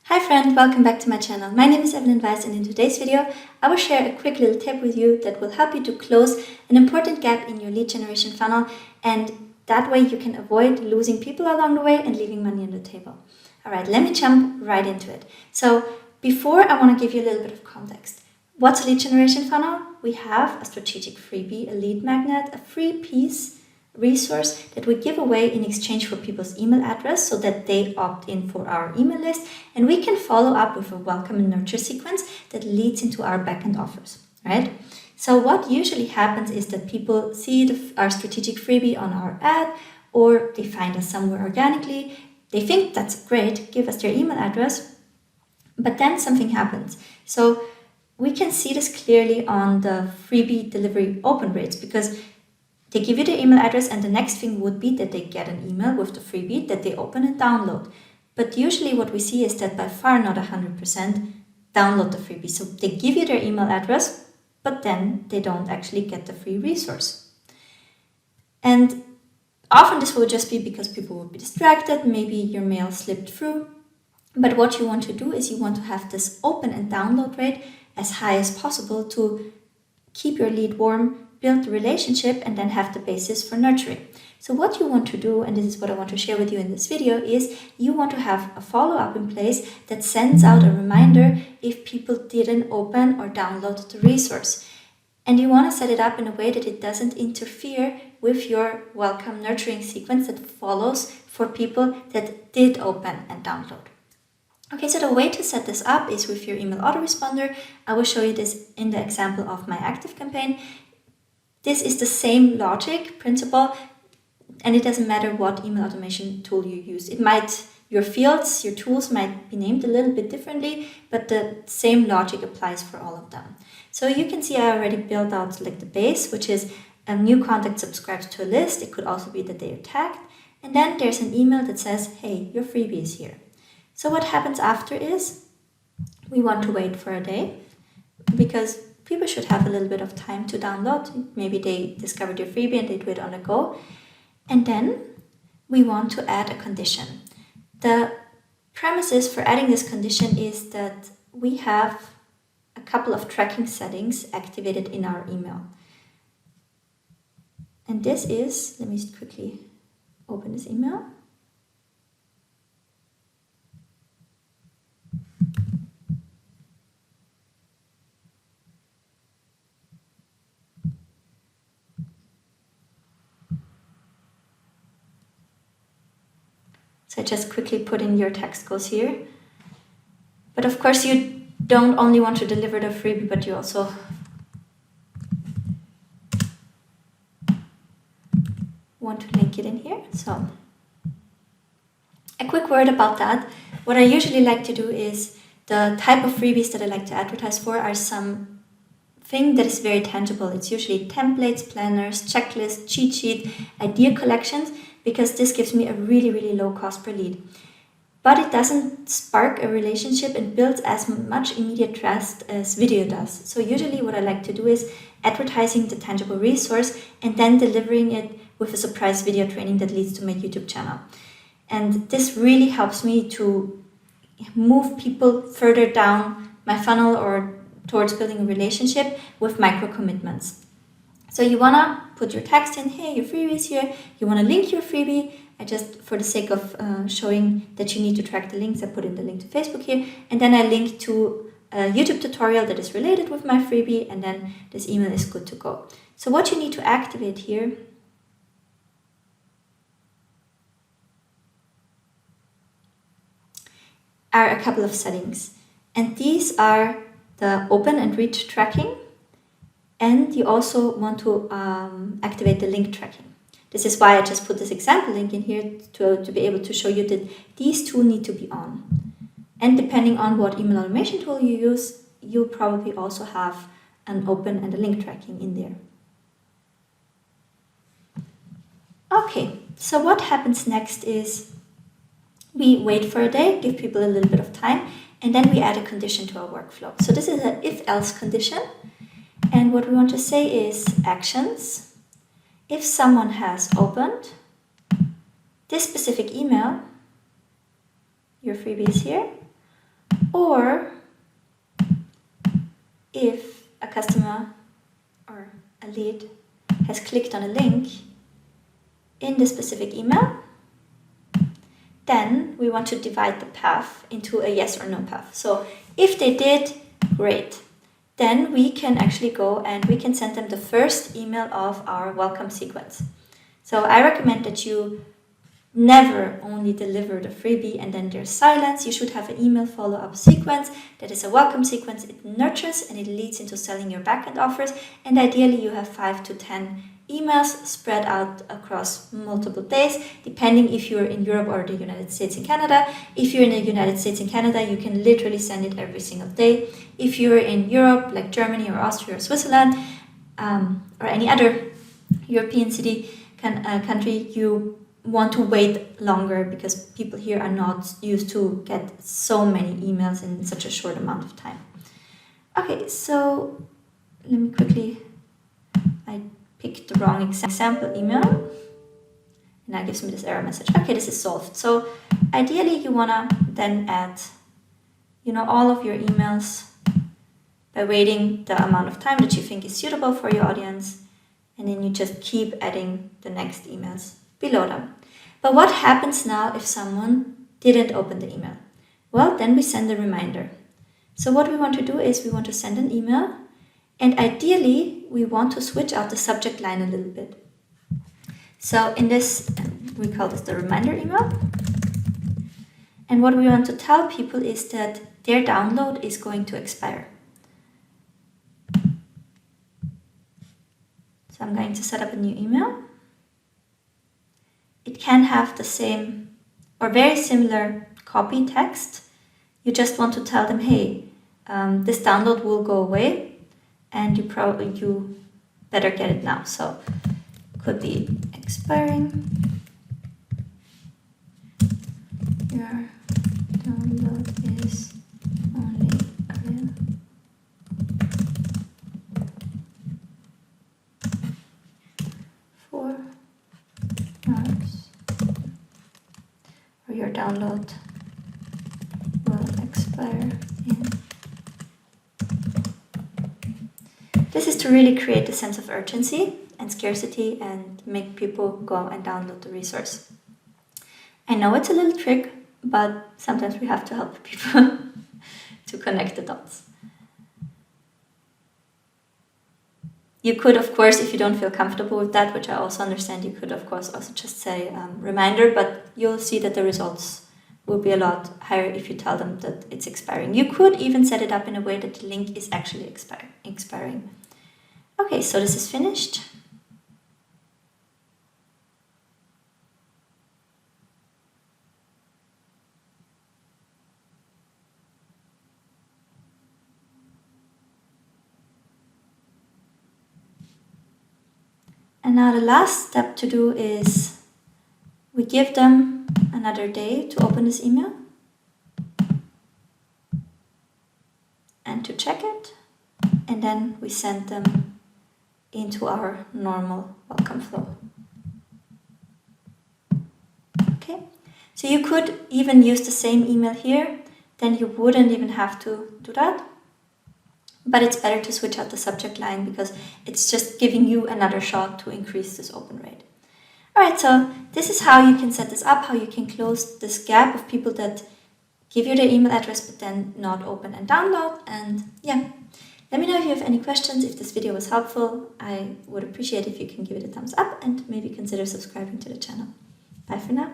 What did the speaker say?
Hi friend, welcome back to my channel. My name is Evelyn and in today's video I will share a quick little tip with you that will help you to close an important gap in your lead generation funnel, and that way you can avoid losing people along the way and leaving money on the table. Alright, let me jump right into it. So before, I want to give you a little bit of context. What's a lead generation funnel? We have a strategic freebie, a lead magnet, a free piece resource that we give away in exchange for people's email address so that they opt in for our email list, and we can follow up with a welcome and nurture sequence that leads into our backend offers, right? So what usually happens is that people see our strategic freebie on our ad, or they find us somewhere organically. They think that's great, give us their email address, but then something happens. So we can see this clearly on the freebie delivery open rates, because they give you their email address and the next thing would be that they get an email with the freebie that they open and download. But usually what we see is that by far not 100% download the freebie. So they give you their email address, but then they don't actually get the free resource. And often this will just be because people will be distracted, maybe your mail slipped through. But what you want to do is you want to have this open and download rate as high as possible to keep your lead warm, build the relationship, and then have the basis for nurturing. So what you want to do, and this is what I want to share with you in this video, is you want to have a follow-up in place that sends out a reminder if people didn't open or download the resource. And you want to set it up in a way that it doesn't interfere with your welcome nurturing sequence that follows for people that did open and download. Okay, so the way to set this up is with your email autoresponder. I will show you this in the example of my active campaign. This is the same logic principle, and it doesn't matter what email automation tool you use. Your fields, your tools might be named a little bit differently, but the same logic applies for all of them. So you can see I already built out like the base, which is a new contact subscribes to a list. It could also be that they are tagged. And then there's an email that says, hey, your freebie is here. So what happens after is we want to wait for a day, because people should have a little bit of time to download. Maybe they discovered your freebie and they do it on the go. And then we want to add a condition. The premises for adding this condition is that we have a couple of tracking settings activated in our email. And this is, let me just quickly open this email. So I just quickly put in your text goes here. But of course you don't only want to deliver the freebie, but you also want to link it in here. So a quick word about that. What I usually like to do is the type of freebies that I like to advertise for are something that is very tangible. It's usually templates, planners, checklists, cheat sheet, idea collections, because this gives me a really, really low cost per lead. But it doesn't spark a relationship and builds as much immediate trust as video does. So usually what I like to do is advertising the tangible resource and then delivering it with a surprise video training that leads to my YouTube channel. And this really helps me to move people further down my funnel or towards building a relationship with micro commitments. So you want to put your text in, hey, your freebie is here. You want to link your freebie. I just, for the sake of showing that you need to track the links, I put in the link to Facebook here. And then I link to a YouTube tutorial that is related with my freebie. And then this email is good to go. So what you need to activate here are a couple of settings. And these are the open and read tracking. And you also want to activate the link tracking. This is why I just put this example link in here to be able to show you that these two need to be on. And depending on what email automation tool you use, you probably also have an open and a link tracking in there. Okay, so what happens next is we wait for a day, give people a little bit of time, and then we add a condition to our workflow. So this is an if-else condition. And what we want to say is actions. If someone has opened this specific email, your freebie is here, Or if a customer or a lead has clicked on a link in the specific email, then we want to divide the path into a yes or no path. So if they did, great. Then we can actually go and we can send them the first email of our welcome sequence. So I recommend that you never only deliver the freebie and then there's silence. You should have an email follow-up sequence that is a welcome sequence. It nurtures and it leads into selling your backend offers. And ideally you have 5 to 10 emails spread out across multiple days, depending if you're in Europe or the United States and Canada. If you're in the United States and Canada, you can literally send it every single day. If you're in Europe, like Germany or Austria or Switzerland, or any other European country, you want to wait longer because people here are not used to get so many emails in such a short amount of time. Okay, so let me quickly, I picked the wrong example email and now it gives me this error message. Okay, this is solved. So ideally you wanna then add, all of your emails by waiting the amount of time that you think is suitable for your audience, and then you just keep adding the next emails below them. But what happens now if someone didn't open the email? Well, then we send a reminder. So what we want to do is we want to send an email, and ideally we want to switch out the subject line a little bit. So in this, we call this the reminder email. And what we want to tell people is that their download is going to expire. So I'm going to set up a new email. It can have the same or very similar copy text. You just want to tell them, hey, this download will go away and you better get it now. So could be expiring. Your download is only available for hours, or your download will expire in. This is to really create a sense of urgency and scarcity and make people go and download the resource. I know it's a little trick, but sometimes we have to help people to connect the dots. You could, of course, if you don't feel comfortable with that, which I also understand, you could, of course, also just say reminder, but you'll see that the results will be a lot higher if you tell them that it's expiring. You could even set it up in a way that the link is actually expiring. Okay, so this is finished. And now the last step to do is we give them another day to open this email and to check it, and then we send them into our normal welcome flow. Okay, so you could even use the same email here, then you wouldn't even have to do that. But it's better to switch out the subject line because it's just giving you another shot to increase this open rate. Alright, so this is how you can set this up, how you can close this gap of people that give you their email address but then not open and download. And yeah, let me know if you have any questions. If this video was helpful, I would appreciate if you can give it a thumbs up and maybe consider subscribing to the channel. Bye for now.